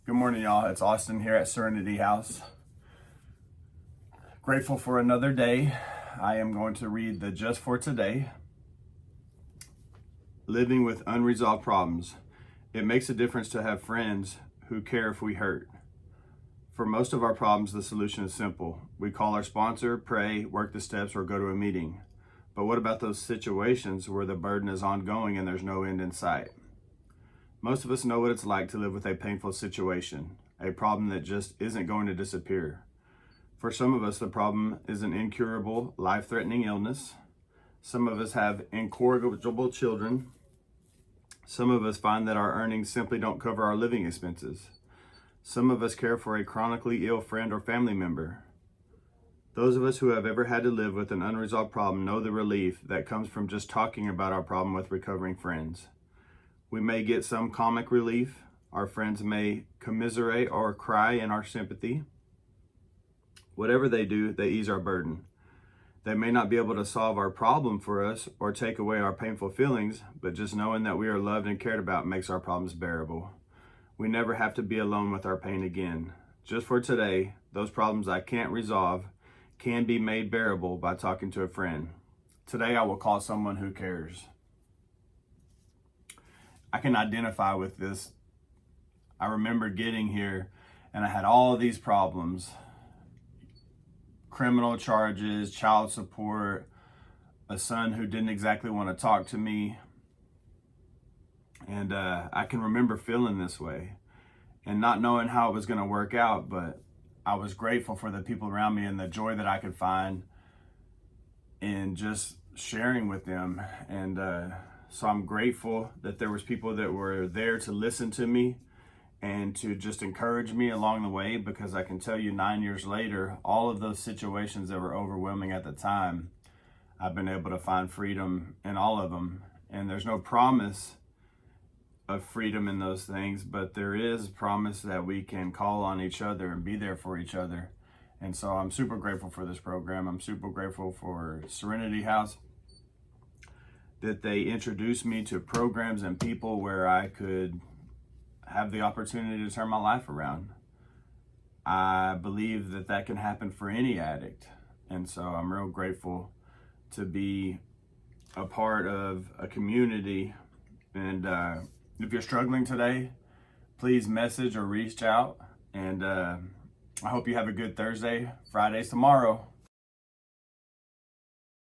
Good morning, y'all. It's Austin here at Serenity House. Grateful for another day. I am going to read the Just for Today. Living with unresolved problems. It makes a difference to have friends who care if we hurt. For most of our problems, the solution is simple. We call our sponsor, pray, work the steps, or go to a meeting. But what about those situations where the burden is ongoing and there's no end in sight? Most of us know what it's like to live with a painful situation, a problem that just isn't going to disappear. For some of us, the problem is an incurable, life-threatening illness. Some of us have incorrigible children. Some of us find that our earnings simply don't cover our living expenses. Some of us care for a chronically ill friend or family member. Those of us who have ever had to live with an unresolved problem know the relief that comes from just talking about our problem with recovering friends. We may get some comic relief. Our friends may commiserate or cry in our sympathy. Whatever they do, they ease our burden. They may not be able to solve our problem for us or take away our painful feelings, but just knowing that we are loved and cared about makes our problems bearable. We never have to be alone with our pain again. Just for today, those problems I can't resolve can be made bearable by talking to a friend. Today I will call someone who cares. I can identify with this. I remember getting here and I had all of these problems. Criminal charges, child support, a son who didn't exactly want to talk to me. And I can remember feeling this way and not knowing how it was going to work out, but I was grateful for the people around me and the joy that I could find in just sharing with them. And so I'm grateful that there was people that were there to listen to me and to just encourage me along the way, because I can tell you 9 years later, all of those situations that were overwhelming at the time, I've been able to find freedom in all of them. And there's no promise of freedom in those things, but there is promise that we can call on each other and be there for each other. And so I'm super grateful for this program. I'm super grateful for Serenity House, that they introduced me to programs and people where I could have the opportunity to turn my life around. I believe that that can happen for any addict. And so I'm real grateful to be a part of a community. And if you're struggling today, please message or reach out. And I hope you have a good Thursday. Friday's tomorrow.